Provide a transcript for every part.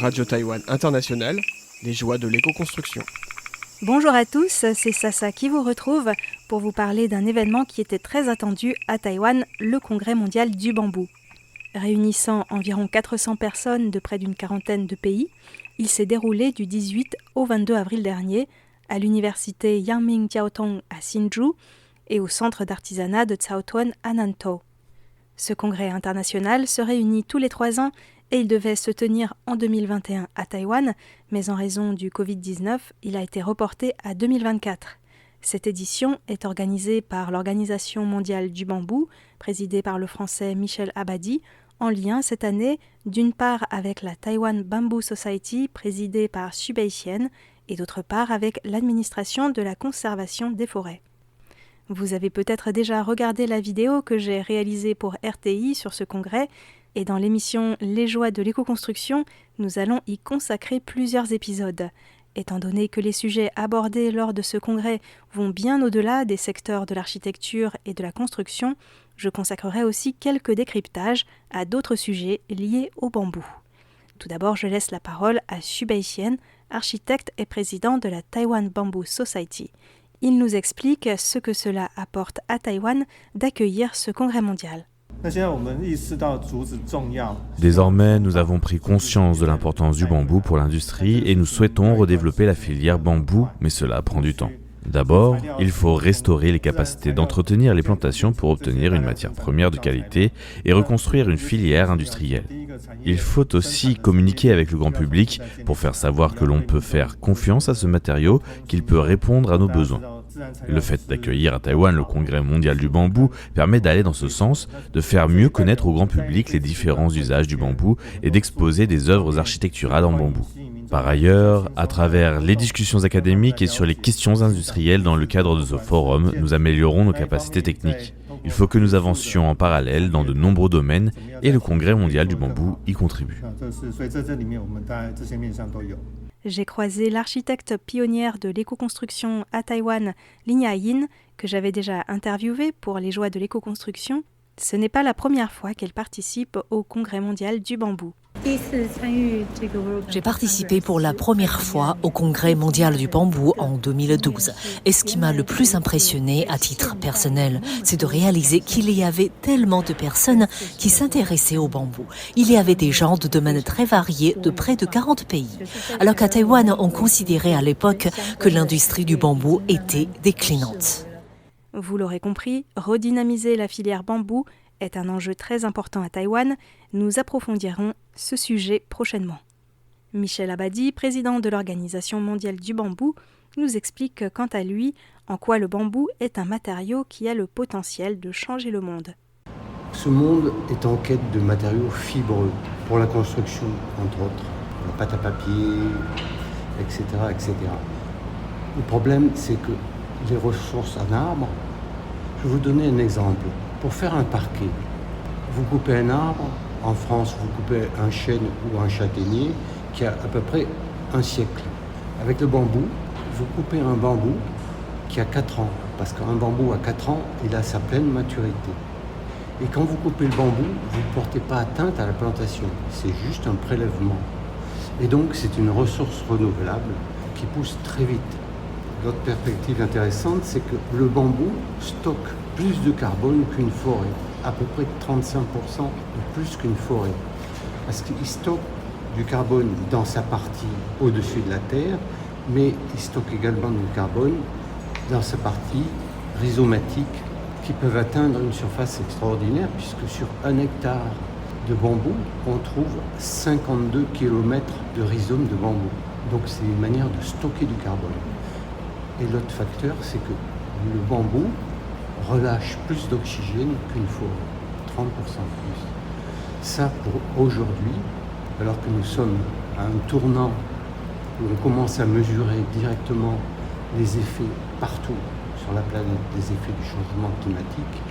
Radio Taïwan International, les joies de l'éco-construction. Bonjour à tous, c'est Sasa qui vous retrouve pour vous parler d'un événement qui était très attendu à Taïwan, le Congrès mondial du bambou. Réunissant environ 400 personnes de près d'une quarantaine de pays, il s'est déroulé du 18 au 22 avril dernier à l'université Yangming Jiaotong à Hsinchu et au centre d'artisanat de Caotuan à Nantou. Ce congrès international se réunit tous les 3 ans et il devait se tenir en 2021 à Taïwan, mais en raison du Covid-19, il a été reporté à 2024. Cette édition est organisée par l'Organisation mondiale du bambou, présidée par le Français Michel Abadi, en lien cette année d'une part avec la Taiwan Bamboo Society, présidée par Xu Beixian, et d'autre part avec l'administration de la conservation des forêts. Vous avez peut-être déjà regardé la vidéo que j'ai réalisée pour RTI sur ce congrès, et dans l'émission Les joies de l'éco-construction, nous allons y consacrer plusieurs épisodes. Étant donné que les sujets abordés lors de ce congrès vont bien au-delà des secteurs de l'architecture et de la construction, je consacrerai aussi quelques décryptages à d'autres sujets liés au bambou. Tout d'abord, je laisse la parole à Xu Beixian, architecte et président de la Taiwan Bamboo Society. Il nous explique ce que cela apporte à Taïwan d'accueillir ce congrès mondial. Désormais, nous avons pris conscience de l'importance du bambou pour l'industrie et nous souhaitons redévelopper la filière bambou, mais cela prend du temps. D'abord, il faut restaurer les capacités d'entretenir les plantations pour obtenir une matière première de qualité et reconstruire une filière industrielle. Il faut aussi communiquer avec le grand public pour faire savoir que l'on peut faire confiance à ce matériau, qu'il peut répondre à nos besoins. Le fait d'accueillir à Taïwan le Congrès mondial du bambou permet d'aller dans ce sens, de faire mieux connaître au grand public les différents usages du bambou et d'exposer des œuvres architecturales en bambou. Par ailleurs, à travers les discussions académiques et sur les questions industrielles dans le cadre de ce forum, nous améliorons nos capacités techniques. Il faut que nous avancions en parallèle dans de nombreux domaines et le Congrès mondial du bambou y contribue. J'ai croisé l'architecte pionnière de l'éco-construction à Taïwan, Lina Yin, que j'avais déjà interviewée pour les joies de l'éco-construction. Ce n'est pas la première fois qu'elle participe au Congrès mondial du bambou. J'ai participé pour la première fois au Congrès mondial du bambou en 2012. Et ce qui m'a le plus impressionné à titre personnel, c'est de réaliser qu'il y avait tellement de personnes qui s'intéressaient au bambou. Il y avait des gens de domaines très variés de près de 40 pays. Alors qu'à Taïwan, on considérait à l'époque que l'industrie du bambou était déclinante. Vous l'aurez compris, redynamiser la filière bambou est un enjeu très important à Taïwan. Nous approfondirons ce sujet prochainement. Michel Abadi, président de l'Organisation mondiale du bambou, nous explique quant à lui en quoi le bambou est un matériau qui a le potentiel de changer le monde. Ce monde est en quête de matériaux fibreux pour la construction, entre autres, la pâte à papier, etc., etc. Le problème, c'est que les ressources en arbre, je vais vous donner un exemple. Pour faire un parquet, vous coupez un arbre, en France vous coupez un chêne ou un châtaignier qui a à peu près un siècle. Avec le bambou, vous coupez un bambou qui a 4 ans, parce qu'un bambou à 4 ans, il a sa pleine maturité. Et quand vous coupez le bambou, vous ne portez pas atteinte à la plantation, c'est juste un prélèvement. Et donc c'est une ressource renouvelable qui pousse très vite. L'autre perspective intéressante, c'est que le bambou stocke plus de carbone qu'une forêt, à peu près 35% de plus qu'une forêt. Parce qu'il stocke du carbone dans sa partie au-dessus de la terre, mais il stocke également du carbone dans sa partie rhizomatique, qui peuvent atteindre une surface extraordinaire, puisque sur 1 hectare de bambou, on trouve 52 km de rhizomes de bambou. Donc c'est une manière de stocker du carbone. Et l'autre facteur, c'est que le bambou relâche plus d'oxygène qu'une forêt, 30% plus. Ça, pour aujourd'hui, alors que nous sommes à un tournant où on commence à mesurer directement les effets partout sur la planète, des effets du changement climatique,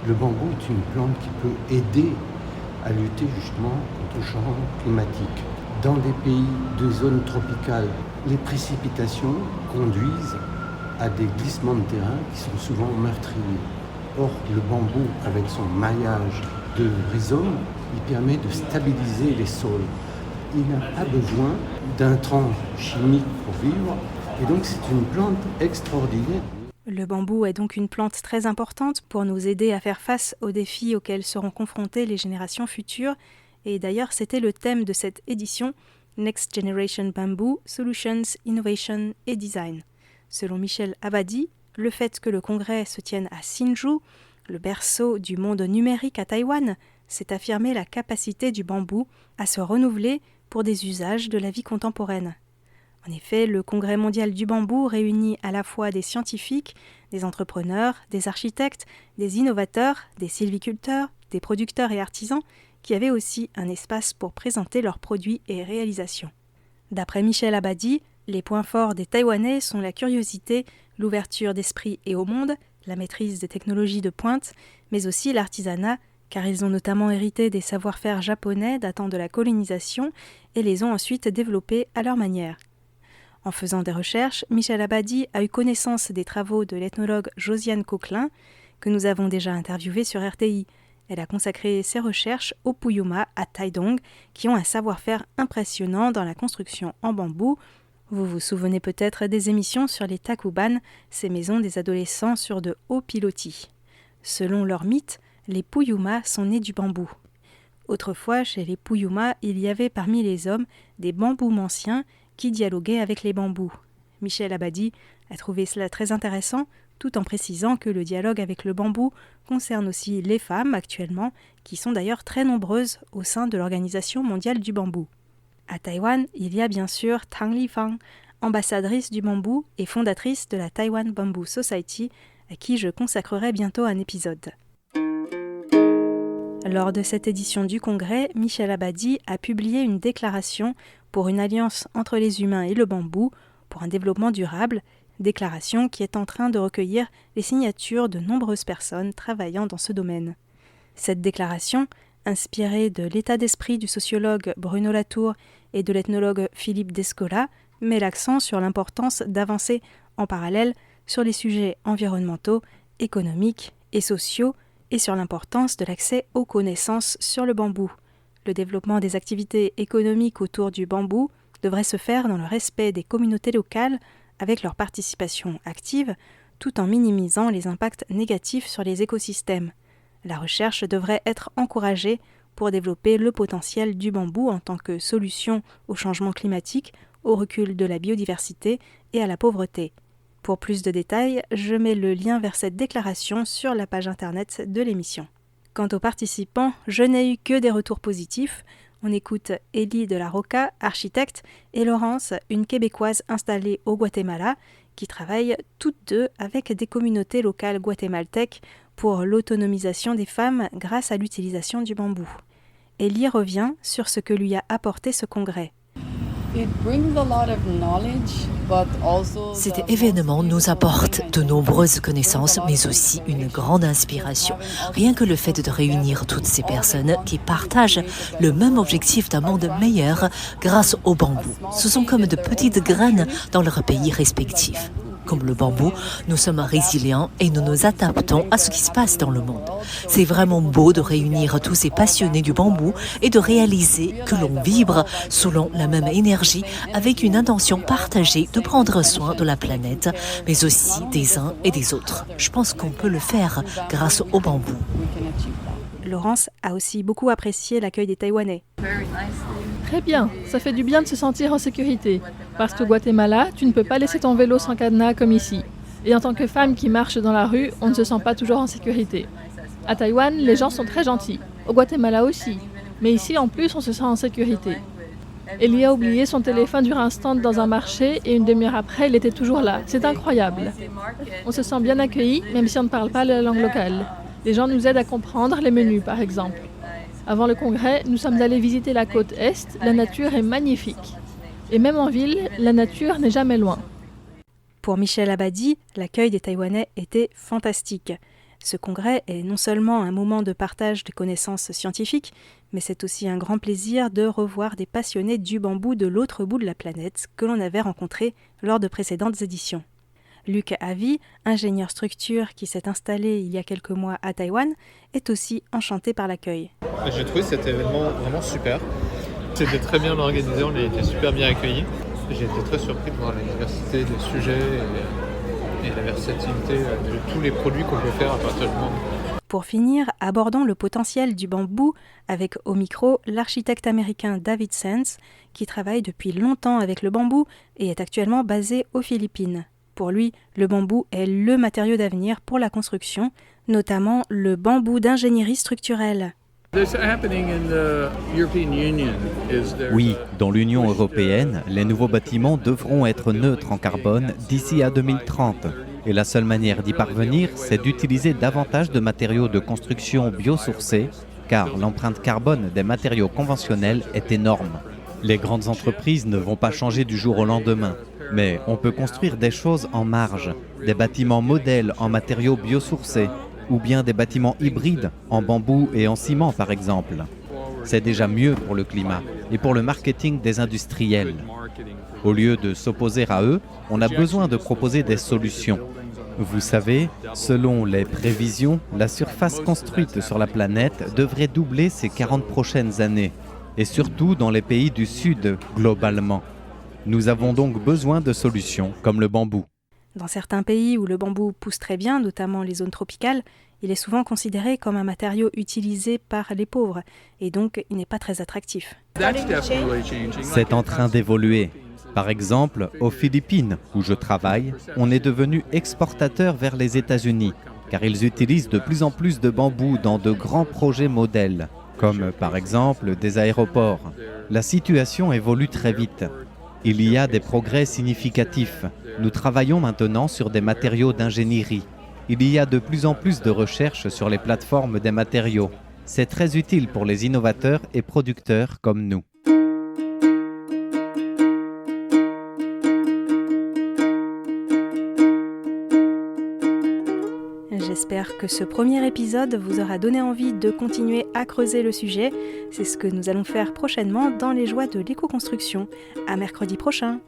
le bambou est une plante qui peut aider à lutter justement contre le changement climatique. Dans des pays de zones tropicales, les précipitations conduisent à des glissements de terrain qui sont souvent meurtriers. Or, le bambou, avec son maillage de rhizome, il permet de stabiliser les sols. Il n'a pas besoin d'intrants chimiques pour vivre, et donc c'est une plante extraordinaire. Le bambou est donc une plante très importante pour nous aider à faire face aux défis auxquels seront confrontées les générations futures. Et d'ailleurs, c'était le thème de cette édition, Next Generation Bamboo, Solutions, Innovation et Design. Selon Michel Abadi, le fait que le congrès se tienne à Hsinchu, le berceau du monde numérique à Taïwan, c'est affirmer la capacité du bambou à se renouveler pour des usages de la vie contemporaine. En effet, le Congrès mondial du bambou réunit à la fois des scientifiques, des entrepreneurs, des architectes, des innovateurs, des sylviculteurs, des producteurs et artisans qui avaient aussi un espace pour présenter leurs produits et réalisations. D'après Michel Abadi, les points forts des Taïwanais sont la curiosité, l'ouverture d'esprit et au monde, la maîtrise des technologies de pointe, mais aussi l'artisanat, car ils ont notamment hérité des savoir-faire japonais datant de la colonisation et les ont ensuite développés à leur manière. En faisant des recherches, Michel Abadi a eu connaissance des travaux de l'ethnologue Josiane Coquelin, que nous avons déjà interviewée sur RTI. Elle a consacré ses recherches aux Puyuma à Taidong, qui ont un savoir-faire impressionnant dans la construction en bambou. Vous vous souvenez peut-être des émissions sur les Takuban, ces maisons des adolescents sur de hauts pilotis. Selon leur mythe, les Puyuma sont nés du bambou. Autrefois, chez les Puyuma, il y avait parmi les hommes des bamboumanciens qui dialoguaient avec les bambous. Michel Abadi a trouvé cela très intéressant, tout en précisant que le dialogue avec le bambou concerne aussi les femmes actuellement, qui sont d'ailleurs très nombreuses au sein de l'Organisation mondiale du bambou. À Taïwan, il y a bien sûr Tang Lifang, ambassadrice du bambou et fondatrice de la Taiwan Bamboo Society, à qui je consacrerai bientôt un épisode. Lors de cette édition du Congrès, Michel Abadi a publié une déclaration pour une alliance entre les humains et le bambou pour un développement durable, déclaration qui est en train de recueillir les signatures de nombreuses personnes travaillant dans ce domaine. Cette déclaration, inspirée de l'état d'esprit du sociologue Bruno Latour et de l'ethnologue Philippe Descola, met l'accent sur l'importance d'avancer en parallèle sur les sujets environnementaux, économiques et sociaux et sur l'importance de l'accès aux connaissances sur le bambou. Le développement des activités économiques autour du bambou devrait se faire dans le respect des communautés locales avec leur participation active, tout en minimisant les impacts négatifs sur les écosystèmes. La recherche devrait être encouragée pour développer le potentiel du bambou en tant que solution au changement climatique, au recul de la biodiversité et à la pauvreté. Pour plus de détails, je mets le lien vers cette déclaration sur la page internet de l'émission. Quant aux participants, je n'ai eu que des retours positifs. On écoute Élie de la Roca, architecte, et Laurence, une Québécoise installée au Guatemala, qui travaillent toutes deux avec des communautés locales guatémaltèques pour l'autonomisation des femmes grâce à l'utilisation du bambou. Élie revient sur ce que lui a apporté ce congrès. Cet événement nous apporte de nombreuses connaissances, mais aussi une grande inspiration. Rien que le fait de réunir toutes ces personnes qui partagent le même objectif d'un monde meilleur grâce au bambou. Ce sont comme de petites graines dans leurs pays respectifs. Comme le bambou, nous sommes résilients et nous nous adaptons à ce qui se passe dans le monde. C'est vraiment beau de réunir tous ces passionnés du bambou et de réaliser que l'on vibre selon la même énergie avec une intention partagée de prendre soin de la planète, mais aussi des uns et des autres. Je pense qu'on peut le faire grâce au bambou. Laurence a aussi beaucoup apprécié l'accueil des Taïwanais. Très bien, ça fait du bien de se sentir en sécurité. Parce qu'au Guatemala, tu ne peux pas laisser ton vélo sans cadenas comme ici. Et en tant que femme qui marche dans la rue, on ne se sent pas toujours en sécurité. À Taïwan, les gens sont très gentils. Au Guatemala aussi. Mais ici, en plus, on se sent en sécurité. Elie a oublié son téléphone sur un stand dans un marché et une demi-heure après, il était toujours là. C'est incroyable. On se sent bien accueillis, même si on ne parle pas la langue locale. Les gens nous aident à comprendre les menus, par exemple. Avant le congrès, nous sommes allés visiter la côte Est. La nature est magnifique. Et même en ville, la nature n'est jamais loin. Pour Michel Abadi, l'accueil des Taïwanais était fantastique. Ce congrès est non seulement un moment de partage de connaissances scientifiques, mais c'est aussi un grand plaisir de revoir des passionnés du bambou de l'autre bout de la planète que l'on avait rencontrés lors de précédentes éditions. Luc Avi, ingénieur structure qui s'est installé il y a quelques mois à Taïwan, est aussi enchanté par l'accueil. J'ai trouvé cet événement vraiment super. C'était très bien organisé, on a été super bien accueillis. J'ai été très surpris de voir la diversité des sujets et la versatilité de tous les produits qu'on peut faire à partir du bambou. Pour finir, abordons le potentiel du bambou avec au micro l'architecte américain David Sands qui travaille depuis longtemps avec le bambou et est actuellement basé aux Philippines. Pour lui, le bambou est le matériau d'avenir pour la construction, notamment le bambou d'ingénierie structurelle. Oui, dans l'Union européenne, les nouveaux bâtiments devront être neutres en carbone d'ici à 2030. Et la seule manière d'y parvenir, c'est d'utiliser davantage de matériaux de construction biosourcés, car l'empreinte carbone des matériaux conventionnels est énorme. Les grandes entreprises ne vont pas changer du jour au lendemain, mais on peut construire des choses en marge, des bâtiments modèles en matériaux biosourcés, ou bien des bâtiments hybrides en bambou et en ciment par exemple. C'est déjà mieux pour le climat et pour le marketing des industriels. Au lieu de s'opposer à eux, on a besoin de proposer des solutions. Vous savez, selon les prévisions, la surface construite sur la planète devrait doubler ces 40 prochaines années, et surtout dans les pays du Sud, globalement. Nous avons donc besoin de solutions comme le bambou. Dans certains pays où le bambou pousse très bien, notamment les zones tropicales, il est souvent considéré comme un matériau utilisé par les pauvres, et donc il n'est pas très attractif. C'est en train d'évoluer. Par exemple, aux Philippines, où je travaille, on est devenu exportateur vers les États-Unis, car ils utilisent de plus en plus de bambou dans de grands projets modèles, comme par exemple des aéroports. La situation évolue très vite. Il y a des progrès significatifs. Nous travaillons maintenant sur des matériaux d'ingénierie. Il y a de plus en plus de recherches sur les plateformes des matériaux. C'est très utile pour les innovateurs et producteurs comme nous. J'espère que ce premier épisode vous aura donné envie de continuer à creuser le sujet. C'est ce que nous allons faire prochainement dans les joies de l'éco-construction. À mercredi prochain!